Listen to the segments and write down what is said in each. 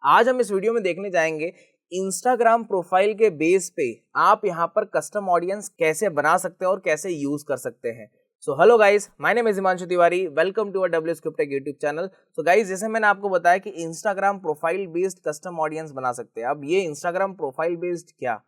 आज हम इस वीडियो में देखने जाएंगे इंस्टाग्राम प्रोफाइल के बेस पे आप यहाँ पर कस्टम ऑडियंस कैसे बना सकते हैं और कैसे यूज कर सकते हैं। So hello guys, my name is Himanshu Tiwari, welcome to W script tech YouTube channel. So guys, जैसे मैंने आपको बताया कि Instagram profile based custom audience बना सकते हैं। अब ये इंस्टाग्राम प्रोफाइल बेस्ड क्या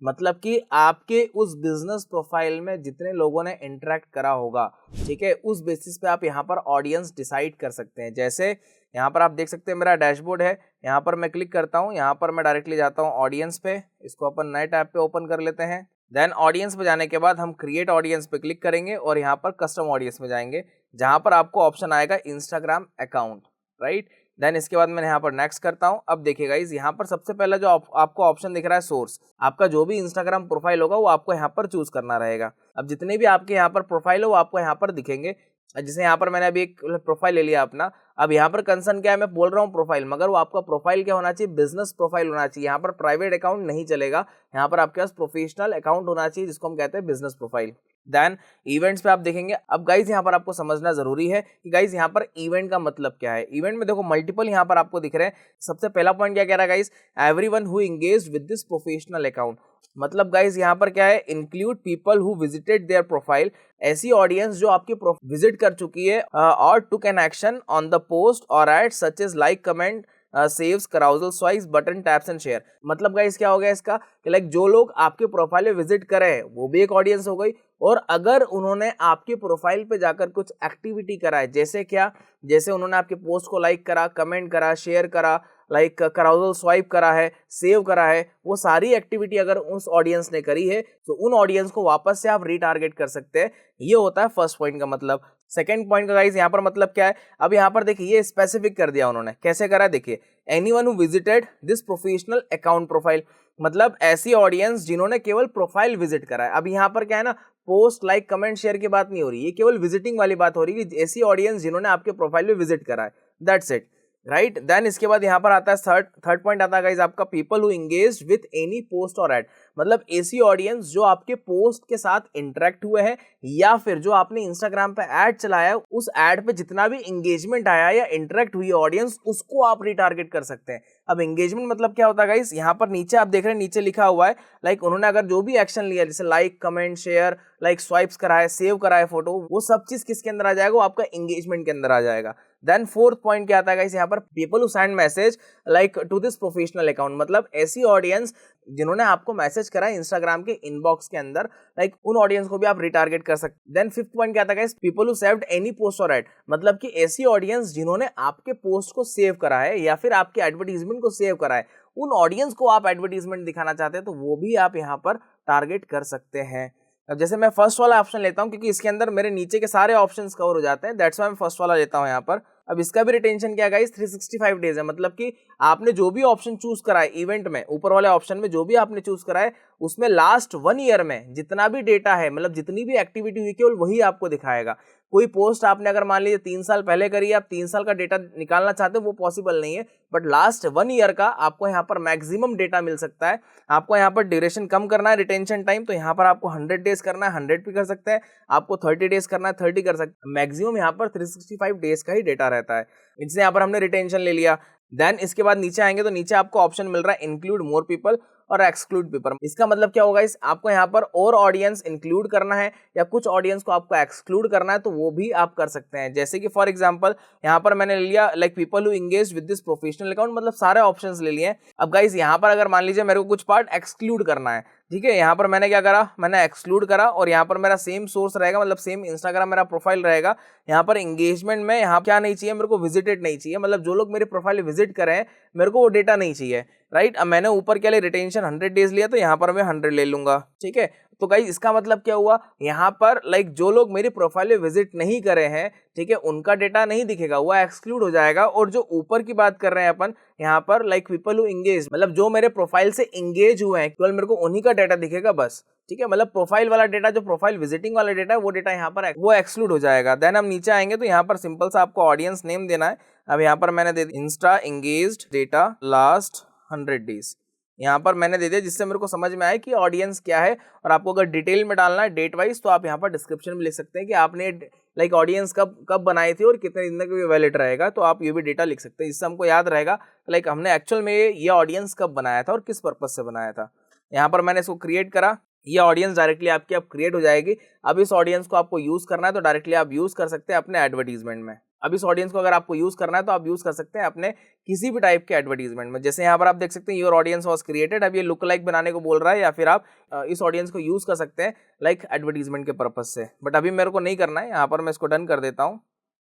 मतलब कि आपके उस बिजनेस प्रोफाइल में जितने लोगों ने इंटरेक्ट करा होगा, ठीक है, उस बेसिस पे आप यहाँ पर ऑडियंस डिसाइड कर सकते हैं। जैसे यहाँ पर आप देख सकते हैं मेरा डैशबोर्ड है, यहाँ पर मैं क्लिक करता हूँ, यहाँ पर मैं डायरेक्टली जाता हूँ ऑडियंस पे। इसको अपन नए टैब पे ओपन कर लेते हैं। देन ऑडियंस पे जाने के बाद हम क्रिएट ऑडियंस पे क्लिक करेंगे और यहाँ पर कस्टम ऑडियंस में जाएंगे, जहाँ पर आपको ऑप्शन आएगा इंस्टाग्राम अकाउंट, राइट। देन इसके बाद मैं यहाँ पर नेक्स्ट करता हूँ। अब देखिएगा इस यहाँ पर सबसे पहला जो आपको ऑप्शन दिख रहा है सोर्स, आपका जो भी इंस्टाग्राम प्रोफाइल होगा वो आपको यहाँ पर चूज करना रहेगा। अब जितने भी आपके यहाँ पर प्रोफाइल हो वो आपको यहाँ पर दिखेंगे। जैसे यहाँ पर मैंने अभी एक प्रोफाइल ले लिया अपना। अब यहाँ पर कंसर्न क्या है, मैं बोल रहा हूँ प्रोफाइल, मगर वो आपका प्रोफाइल क्या होना चाहिए, बिजनेस प्रोफाइल होना चाहिए। यहाँ पर प्राइवेट अकाउंट नहीं चलेगा, यहाँ पर आपके पास प्रोफेशनल अकाउंट होना चाहिए, जिसको हम कहते हैं बिजनेस प्रोफाइल। देन इवेंट्स पे आप देखेंगे। अब गाइज यहाँ पर आपको समझना जरूरी है कि गाइज यहाँ पर इवेंट का मतलब क्या है। इवेंट में देखो मल्टीपल यहाँ पर आपको दिख रहे हैं। सबसे पहला पॉइंट क्या कह रहा है guys, everyone who engaged with this professional account. मतलब गाइज यहाँ पर क्या है, include people who visited their profile, ऐसी ऑडियंस जो आपकी विजिट कर चुकी है और took an action on the post और ad such as like, comment, saves, carousel, swipes, button, taps and share. मतलब गाइस क्या हो गया इसका कि लाइक जो लोग आपके प्रोफाइल पे विजिट करे हैं वो भी एक ऑडियंस हो गई, और अगर उन्होंने आपके प्रोफाइल पे जाकर कुछ एक्टिविटी करा है, जैसे क्या, जैसे उन्होंने आपके पोस्ट को लाइक करा, कमेंट करा, शेयर करा, लाइक कराउजल स्वाइप करा है, सेव करा है, वो सारी एक्टिविटी अगर उस ऑडियंस ने करी है तो उन ऑडियंस को वापस से आप रीटारगेट कर सकते हैं। ये होता है फर्स्ट पॉइंट का मतलब। सेकंड पॉइंट का गाइस यहाँ पर मतलब क्या है, अब यहाँ पर देखिए ये स्पेसिफिक कर दिया उन्होंने। कैसे करा देखिए, anyone who visited this professional account profile, मतलब ऐसी ऑडियंस जिन्होंने केवल प्रोफाइल विजिट करा है। अब यहाँ पर क्या है ना, पोस्ट, लाइक, कमेंट, शेयर की बात नहीं हो रही, ये केवल विजिटिंग वाली बात हो रही है कि ऐसी ऑडियंस जिन्होंने आपके प्रोफाइल पे विजिट करा है, दैट्स इट, राइट। देन इसके बाद यहाँ पर आता है थर्ड पॉइंट आता है गाइस आपका, people who engaged with any post और एड। मतलब ऐसी ऑडियंस जो आपके पोस्ट के साथ इंटरेक्ट हुए हैं, या फिर जो आपने इंस्टाग्राम पे ऐड चलाया है, उस ऐड पे जितना भी एंगेजमेंट आया या इंटरेक्ट हुई ऑडियंस, उसको आप रिटारगेट कर सकते हैं। अब एंगेजमेंट मतलब क्या होता है गाइस, यहाँ पर नीचे आप देख रहे हैं, नीचे लिखा हुआ है लाइक उन्होंने अगर जो भी एक्शन लिया, जैसे like, comment, share, like, swipes कराए, सेव कराए फोटो, वो सब चीज किसके अंदर आ जाएगा, वो आपका एंगेजमेंट के अंदर आ जाएगा। देन फोर्थ पॉइंट क्या आता है गाइस यहाँ पर, people who send message like to this professional account. मतलब ऐसी ऑडियंस जिन्होंने आपको मैसेज करा इंस्टाग्राम के इनबॉक्स के अंदर, लाइक उन ऑडियंस को भी आप रिटारगेट कर सकते। देन फिफ्थ पॉइंट क्या आता है guys, people who saved any post और एड। मतलब कि ऐसी ऑडियंस जिन्होंने आपके पोस्ट को सेव करा है या फिर आपके एडवर्टीजमेंट को सेव करा है, उन ऑडियंस को आप एडवर्टीजमेंट दिखाना चाहते हैं तो वो भी आप यहाँ पर टारगेट कर सकते हैं। अब जैसे मैं फर्स्ट वाला ऑप्शन लेता हूं क्योंकि इसके अंदर मेरे नीचे के सारे ऑप्शंस कवर हो जाते हैं, दैट्स व्हाई मैं फर्स्ट वाला लेता हूं यहाँ पर। अब इसका भी रिटेंशन क्या गाइस, 365 डेज है। मतलब कि आपने जो भी ऑप्शन चूज करा है इवेंट में, ऊपर वाले ऑप्शन में जो भी आपने चूज करा है, उसमें लास्ट 1 ईयर में जितना भी डेटा है, मतलब जितनी भी एक्टिविटी हुई, केवल वही आपको दिखाएगा। कोई पोस्ट आपने अगर मान लीजिए 3 साल पहले करी है, आप 3 साल का डेटा निकालना चाहते हो, वो पॉसिबल नहीं है, बट लास्ट 1 ईयर का आपको यहाँ पर मैक्सिमम डेटा मिल सकता है। आपको यहाँ पर ड्यूरेशन कम करना है, रिटेंशन टाइम, तो यहाँ पर आपको 100 डेज करना है, 100 भी कर सकते हैं, आपको 30 डेज करना है, 30 कर सकते हैं। मैक्सिमम यहाँ पर 365 डेज का ही डेटा रहता है। इससे यहाँ पर हमने रिटेंशन ले लिया। देन इसके बाद नीचे आएंगे तो नीचे आपको ऑप्शन मिल रहा है इंक्लूड मोर पीपल और एक्सक्लूड पीपल। इसका मतलब क्या होगा, इस आपको यहाँ पर और ऑडियंस इंक्लूड करना है या कुछ ऑडियंस को आपको एक्सक्लूड करना है, तो वो भी आप कर सकते हैं। जैसे कि फॉर एग्जांपल यहाँ पर मैंने ले लिया like people who engaged with this professional account, मतलब सारे ऑप्शंस ले लिए। अब गाइस यहाँ पर अगर मान लीजिए मेरे को कुछ पार्ट एक्सक्लूड करना है, ठीक है, यहाँ पर मैंने क्या करा, मैंने एक्सक्लूड करा, और यहाँ पर मेरा सेम सोर्स रहेगा, मतलब सेम इंस्टाग्राम मेरा प्रोफाइल रहेगा। यहाँ पर एंगेजमेंट में यहाँ क्या नहीं चाहिए, मेरे को विजिटेड नहीं चाहिए, मतलब जो लोग मेरे प्रोफाइल विजिट करें मेरे को वो डेटा नहीं चाहिए, राइट। अब मैंने ऊपर के लिए रिटेंशन 100 डेज लिया, तो यहाँ पर मैं 100 ले लूंगा, ठीक है। तो गाइस इसका मतलब क्या हुआ, यहाँ पर लाइक जो लोग मेरी प्रोफाइल पे विजिट नहीं करे हैं, ठीक है, उनका डेटा नहीं दिखेगा, वो एक्सक्लूड हो जाएगा। और जो ऊपर की बात कर रहे हैं अपन यहाँ पर, लाइक पीपल हु एंगेज, मतलब जो मेरे प्रोफाइल से एंगेज हुए हैं, केवल मेरे को उन्हीं का डेटा दिखेगा बस, ठीक है। मतलब प्रोफाइल वाला डेटा, जो प्रोफाइल विजिटिंग वाला डेटा है, वो डेटा यहाँ पर वो एक्सक्लूड हो जाएगा। देन हम नीचे आएंगे तो यहाँ पर सिंपल सा आपको ऑडियंस नेम देना है। अब यहाँ पर मैंने दे दिया Insta engaged data last 100 days, यहाँ पर मैंने दे दिया, जिससे मेरे को समझ में आए कि ऑडियंस क्या है। और आपको अगर डिटेल में डालना है डेट वाइज, तो आप यहाँ पर डिस्क्रिप्शन में लिख सकते हैं कि आपने लाइक ऑडियंस कब कब बनाई थी और कितने दिन तक ये वैलिड रहेगा, तो आप ये भी डेटा लिख सकते हैं। इससे हमको याद रहेगा लाइक हमने एक्चुअल में ये ऑडियंस कब बनाया था और किस पर्पज से बनाया था। यहाँ पर मैंने इसको क्रिएट करा, ये ऑडियंस डायरेक्टली आपकी अब क्रिएट हो जाएगी। अब इस ऑडियंस को आपको यूज करना है तो डायरेक्टली आप यूज कर सकते हैं अपने एडवर्टीजमेंट में। अब इस ऑडियंस को अगर आपको यूज करना है तो आप यूज कर सकते हैं अपने किसी भी टाइप के एडवर्टीजमेंट में। जैसे यहाँ पर आप देख सकते हैं योर ऑडियंस वाज क्रिएटेड, अब ये लुक लाइक बनाने को बोल रहा है, या फिर आप इस ऑडियंस को यूज कर सकते हैं लाइक एडवर्टीजमेंट के पर्पज से। बट अभी मेरे को नहीं करना है, यहाँ पर मैं इसको डन कर देता हूँ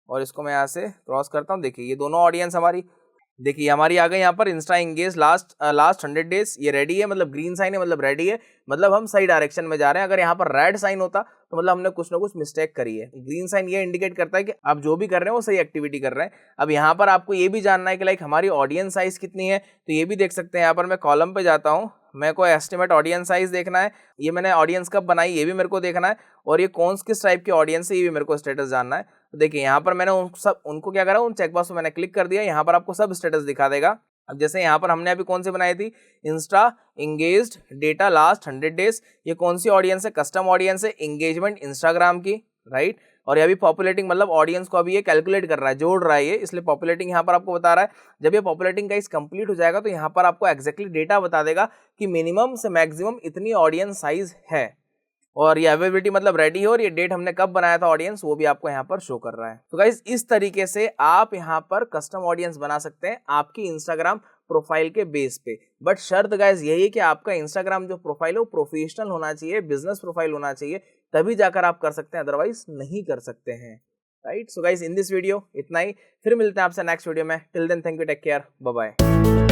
और इसको मैं यहाँ से क्रॉस करता हूँ। देखिए ये दोनों ऑडियंस हमारी, देखिए हमारी आ गई यहाँ पर इंस्टा एंगेज लास्ट 100 डेज, ये रेडी है, मतलब ग्रीन साइन है मतलब रेडी है, मतलब हम सही डायरेक्शन में जा रहे हैं। अगर यहाँ पर रेड साइन होता तो मतलब हमने कुछ ना कुछ मिस्टेक करी है। ग्रीन साइन ये इंडिकेट करता है कि आप जो भी कर रहे हैं वो सही एक्टिविटी कर रहे हैं। अब यहाँ पर आपको ये भी जानना है कि लाइक हमारी ऑडियंस साइज कितनी है, तो ये भी देख सकते हैं। यहाँ पर मैं कॉलम पे जाता हूँ, मेरे को एस्टिमेट ऑडियंस साइज देखना है, ये मैंने ऑडियंस कब बनाई ये भी मेरे को देखना है, और ये कौन किस टाइप की ऑडियंस है ये भी मेरे को स्टेटस जानना है। तो देखिए यहाँ पर मैंने उनको क्या करा, उन चेकबॉक्स पे मैंने क्लिक कर दिया, यहाँ पर आपको सब स्टेटस दिखा देगा। अब जैसे यहाँ पर हमने अभी कौन सी बनाई थी, Insta engaged data last 100 days, ये कौन सी ऑडियंस है, कस्टम ऑडियंस है, एंगेजमेंट इंस्टाग्राम की, राइट। और ये अभी पॉपुलेटिंग मतलब ऑडियंस को अभी ये कैलकुलेट कर रहा है, जोड़ रहा है ये, इसलिए पॉपुलेटिंग यहाँ पर आपको बता रहा है। जब ये पॉपुलेटिंग गाइस कंप्लीट हो जाएगा तो यहाँ पर आपको एक्जैक्टली डेटा बता देगा कि मिनिमम से मैक्सिमम इतनी ऑडियंस साइज है, और ये अवेलेबिलिटी मतलब रेडी है, और ये डेट हमने कब बनाया था ऑडियंस वो भी आपको यहाँ पर शो कर रहा है। तो गाइस इस तरीके से आप यहाँ पर कस्टम ऑडियंस बना सकते हैं आपकी इंस्टाग्राम प्रोफाइल के बेस पे। बट शर्त गाइस यही है कि आपका इंस्टाग्राम जो प्रोफाइल है वो प्रोफेशनल होना चाहिए, बिजनेस प्रोफाइल होना चाहिए, तभी जाकर आप कर सकते हैं, अदरवाइज नहीं कर सकते हैं, right. So guys in this video इतना ही, फिर मिलते हैं आपसे नेक्स्ट वीडियो में। Till then thank you, take care, bye bye.